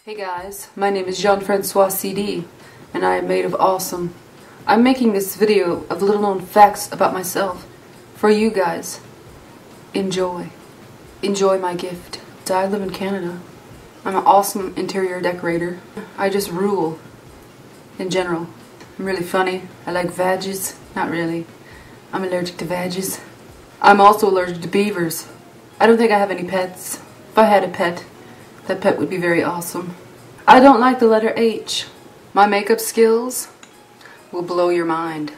Hey guys, my name is jeanfrancoiscd and I am made of awesome. I'm making this video of little known facts about myself for you guys. Enjoy. Enjoy my gift. I live in Canada. I'm an awesome interior decorator. I just rule in general. I'm really funny. I like veggies. Not really. I'm allergic to veggies. I'm also allergic to beavers. I don't think I have any pets. If I had a pet, that pet would be very awesome. I don't like the letter H. My makeup skills will blow your mind.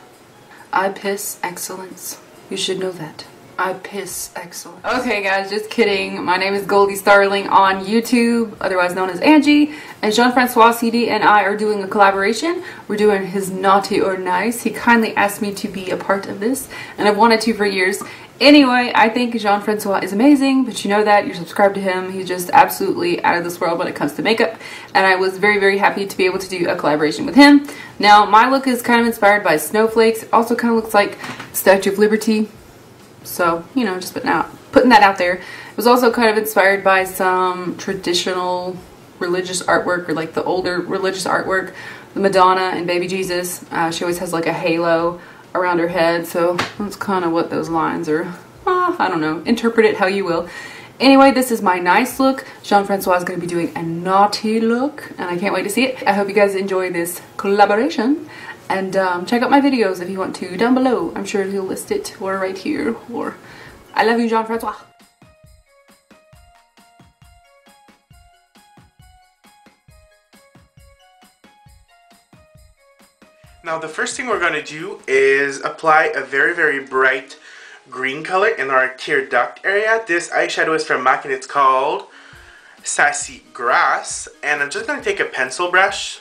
I piss excellence. You should know that. I piss excellence. Okay guys, just kidding. My name is GOLDIESTARLING on YouTube, otherwise known as Angie. And jeanfrancoiscd and I are doing a collaboration. We're doing his Naughty or Nice. He kindly asked me to be a part of this, and I've wanted to for years. Anyway, I think Jean-Francois is amazing, but you know that. You're subscribed to him. He's just absolutely out of this world when it comes to makeup. And I was very, very happy to be able to do a collaboration with him. Now, my look is kind of inspired by snowflakes. It also kind of looks like Statue of Liberty. So, you know, just putting that out there. It was also kind of inspired by some traditional religious artwork, or like the older religious artwork. The Madonna and Baby Jesus. She always has like a halo around her head, so that's kind of what those lines are. I don't know, interpret it how you will. Anyway, this is my nice look. Jean-Francois is going to be doing a naughty look, and I can't wait to see it. I hope you guys enjoy this collaboration, and check out my videos if you want to down below. I'm sure he'll list it, or right here, or I love you, Jean-Francois. Now the first thing we're going to do is apply a very, very bright green color in our tear duct area. This eyeshadow is from M.A.C and it's called Sassy Grass. And I'm just going to take a pencil brush,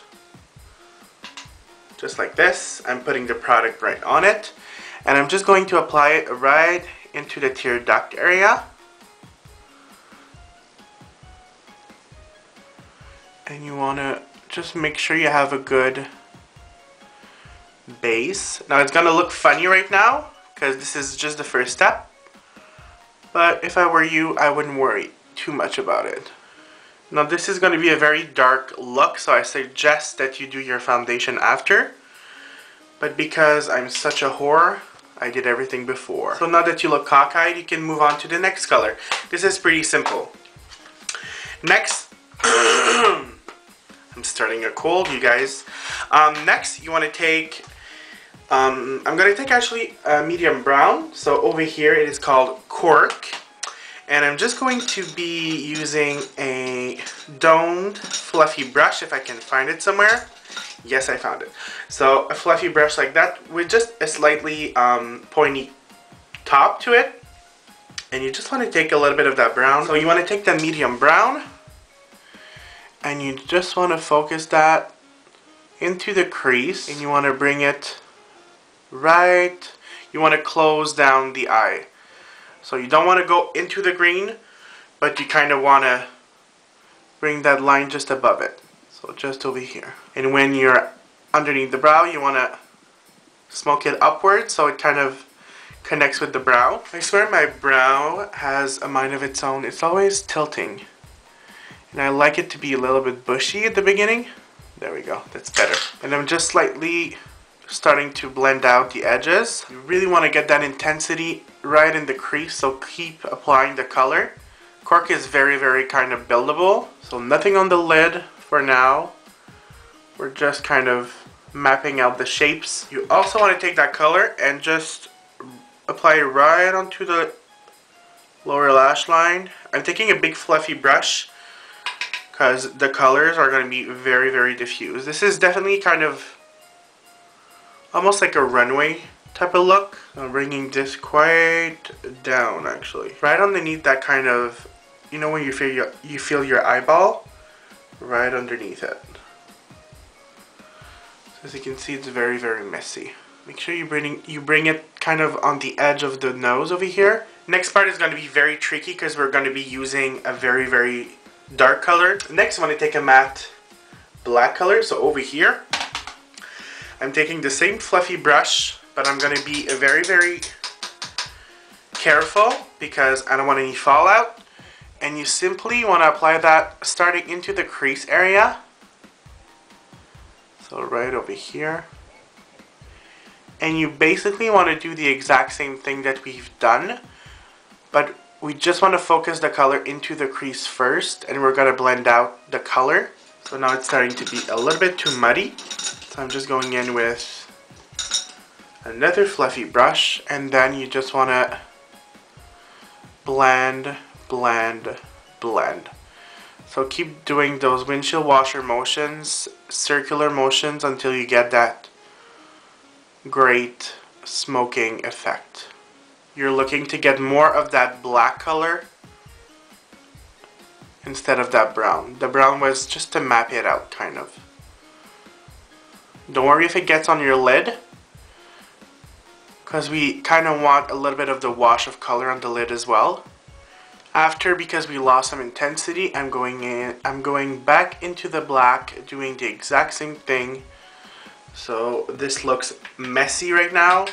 just like this. I'm putting the product right on it. And I'm just going to apply it right into the tear duct area. And you want to just make sure you have a good base. Now it's gonna look funny right now because this is just the first step, but if I were you, I wouldn't worry too much about it. Now this is going to be a very dark look, so I suggest that you do your foundation after, but because I'm such a whore, I did everything before. So now that you look cockeyed, you can move on to the next color. This is pretty simple. Next I'm starting a cold, you guys. Next you want to take I'm going to take actually a medium brown. So over here it is called Cork. And I'm just going to be using a domed fluffy brush, if I can find it somewhere. Yes, I found it. So a fluffy brush like that with just a slightly pointy top to it. And you just want to take a little bit of that brown. So you want to take the medium brown and you just want to focus that into the crease, and you want to bring it right, you want to close down the eye. So you don't want to go into the green, but you kind of want to bring that line just above it. So just over here. And when you're underneath the brow, you want to smoke it upwards so it kind of connects with the brow. I swear my brow has a mind of its own. It's always tilting. And I like it to be a little bit bushy at the beginning. There we go, that's better. And I'm just slightly starting to blend out the edges. You really want to get that intensity right in the crease, so keep applying the color. Cork is very, very kind of buildable, so nothing on the lid for now. We're just kind of mapping out the shapes. You also want to take that color and just apply it right onto the lower lash line. I'm taking a big fluffy brush because the colors are going to be very, very diffuse. This is definitely kind of almost like a runway type of look. I'm bringing this quite down, actually. Right underneath that kind of, you know when you feel your eyeball? Right underneath it. So as you can see, it's very, very messy. Make sure you bring it kind of on the edge of the nose over here. Next part is going to be very tricky because we're going to be using a very, very dark color. Next, I want to take a matte black color. So over here, I'm taking the same fluffy brush, but I'm going to be very, very careful because I don't want any fallout. and you simply want to apply that starting into the crease area. So right over here. And you basically want to do the exact same thing that we've done, but we just want to focus the color into the crease first, and we're going to blend out the color. So now it's starting to be a little bit too muddy. So I'm just going in with another fluffy brush, and then you just want to blend, blend, blend. So keep doing those windshield washer motions, circular motions, until you get that great smoking effect. You're looking to get more of that black color instead of that brown. The brown was just to map it out, kind of. Don't worry if it gets on your lid, because we kind of want a little bit of the wash of color on the lid as well. After, because we lost some intensity, I'm going back into the black, doing the exact same thing. So this looks messy right now,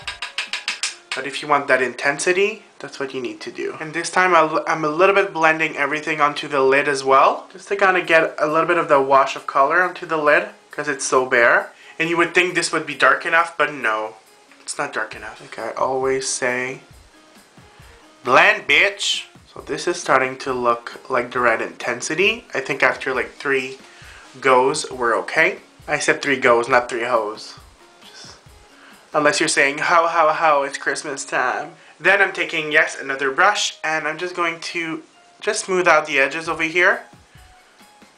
but if you want that intensity, that's what you need to do. And this time I'm a little bit blending everything onto the lid as well, just to kind of get a little bit of the wash of color onto the lid, because it's so bare. And you would think this would be dark enough, but no, it's not dark enough. Like I always say, blend, bitch. So this is starting to look like the right intensity. I think after like 3 goes, we're okay. I said 3 goes, not 3 hoes. Unless you're saying, how, it's Christmas time. Then I'm taking, yes, another brush, and I'm just going to just smooth out the edges over here,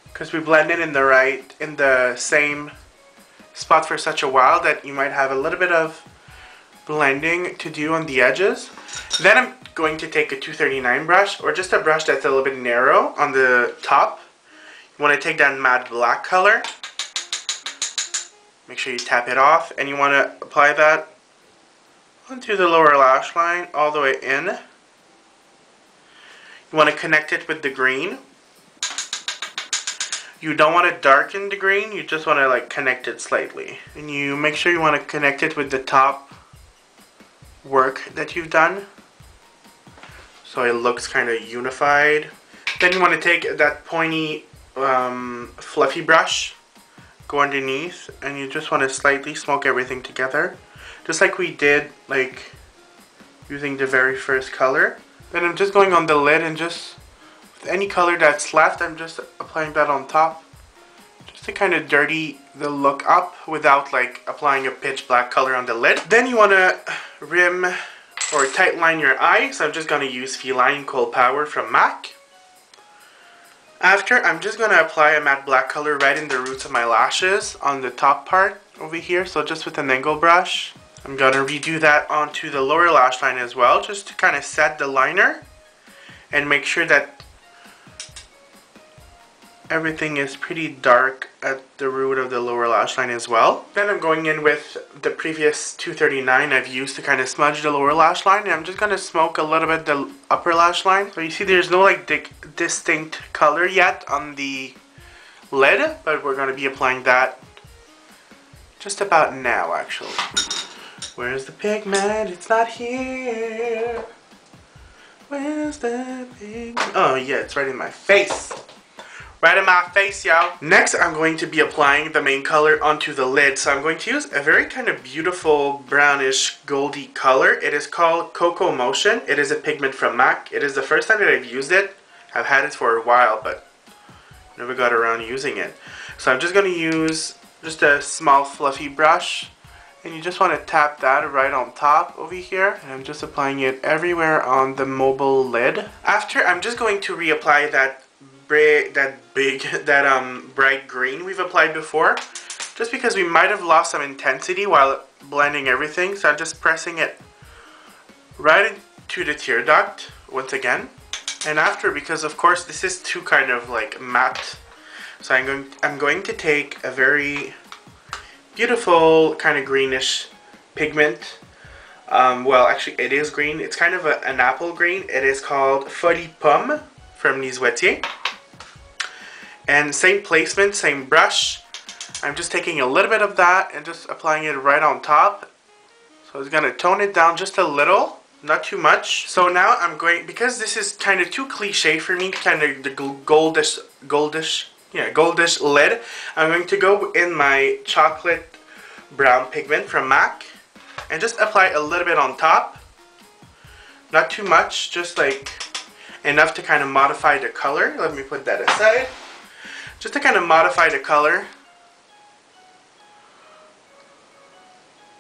because we blended in the same spot for such a while that you might have a little bit of blending to do on the edges. Then I'm going to take a 239 brush, or just a brush that's a little bit narrow on the top. You want to take that matte black color. Make sure you tap it off, and you want to apply that onto the lower lash line all the way in. You want to connect it with the green. You don't want to darken the green, you just want to like connect it slightly. And you make sure you want to connect it with the top work that you've done, so it looks kind of unified. Then you want to take that pointy fluffy brush, go underneath, and you just want to slightly smoke everything together, just like we did like using the very first color. Then I'm just going on the lid, and just with any color that's left, I'm just applying that on top, just to kind of dirty the look up without like applying a pitch black color on the lid. Then you want to rim or tight line your eye, so I'm just going to use Feline Kohl Power from M.A.C. After, I'm just going to apply a matte black color right in the roots of my lashes on the top part over here, so just with an angle brush. I'm going to redo that onto the lower lash line as well, just to kind of set the liner and make sure that everything is pretty dark at the root of the lower lash line as well. Then I'm going in with the previous 239 I've used to kind of smudge the lower lash line, and I'm just going to smoke a little bit the upper lash line. So you see there's no like distinct color yet on the lid, but we're going to be applying that just about now actually. Where's the pigment? It's not here. Where's the pigment? Oh yeah, it's right in my face. Right in my face, y'all. Next, I'm going to be applying the main color onto the lid. So I'm going to use a very kind of beautiful brownish goldy color. It is called Cocomotion. It is a pigment from M.A.C. It is the first time that I've used it. I've had it for a while, but never got around using it. So I'm just going to use just a small fluffy brush, and you just want to tap that right on top over here, and I'm just applying it everywhere on the mobile lid. After, I'm just going to reapply that bright green we've applied before, just because we might have lost some intensity while blending everything. So I'm just pressing it right into the tear duct once again. And after, because of course this is too kind of like matte, so I'm going to take a very beautiful kind of greenish pigment. Well, actually it is green. It's kind of an apple green. It is called Folie Pomme from Lise Watier. And same placement, same brush. I'm just taking a little bit of that and just applying it right on top. So it's going to tone it down just a little, not too much. So now I'm going, because this is kind of too cliche for me, kind of the goldish lid, I'm going to go in my chocolate brown pigment from M.A.C and just apply a little bit on top. Not too much, just like enough to kind of modify the color. Let me put that aside. Just to kind of modify the color.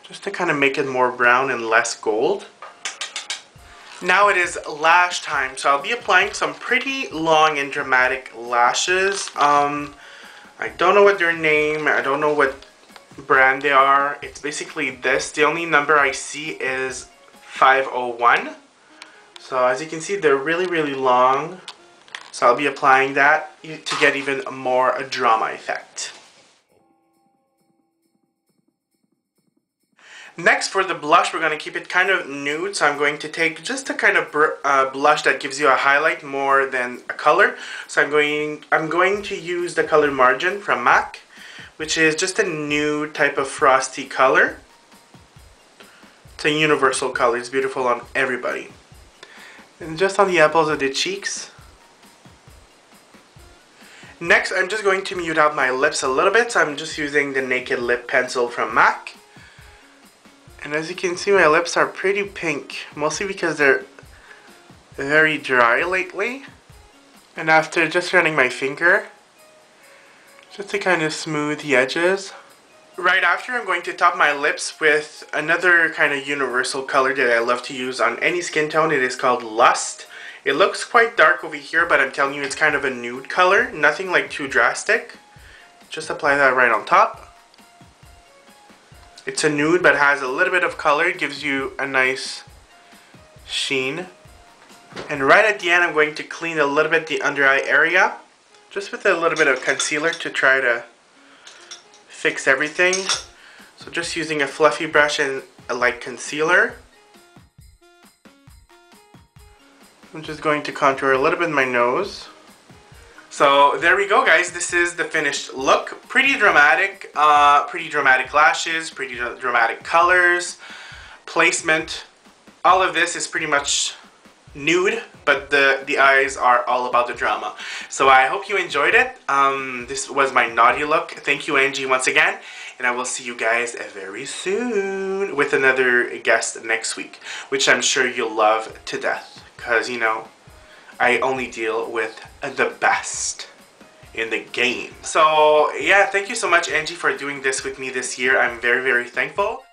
Just to kind of make it more brown and less gold. Now it is lash time, so I'll be applying some pretty long and dramatic lashes. I don't know what their name, I don't know what brand they are. It's basically this. The only number I see is 501. So as you can see, they're really long. So I'll be applying that to get even more a drama effect. Next, for the blush, we're going to keep it kind of nude, so I'm going to take just a kind of blush that gives you a highlight more than a color. So I'm going to use the color Margin from M.A.C, which is just a nude type of frosty color. It's a universal color, it's beautiful on everybody. And just on the apples of the cheeks. Next, I'm just going to mute out my lips a little bit, so I'm just using the Naked Lip Pencil from M.A.C. And as you can see, my lips are pretty pink, mostly because they're very dry lately. And after just running my finger, just to kind of smooth the edges. Right after, I'm going to top my lips with another kind of universal color that I love to use on any skin tone. It is called Lust. It looks quite dark over here, but I'm telling you, it's kind of a nude color. Nothing like too drastic. Just apply that right on top. It's a nude but has a little bit of color. It gives you a nice sheen. And right at the end, I'm going to clean a little bit the under eye area. Just with a little bit of concealer to try to fix everything. So just using a fluffy brush and a light concealer. I'm just going to contour a little bit in my nose. So there we go, guys. This is the finished look. Pretty dramatic lashes, pretty dramatic colors, placement. All of this is pretty much nude, but the eyes are all about the drama. So I hope you enjoyed it. This was my naughty look. Thank you, Angie, once again. And I will see you guys very soon with another guest next week, which I'm sure you'll love to death. Because, you know, I only deal with the best in the game. So, yeah, thank you so much, Angie, for doing this with me this year. I'm very, very thankful.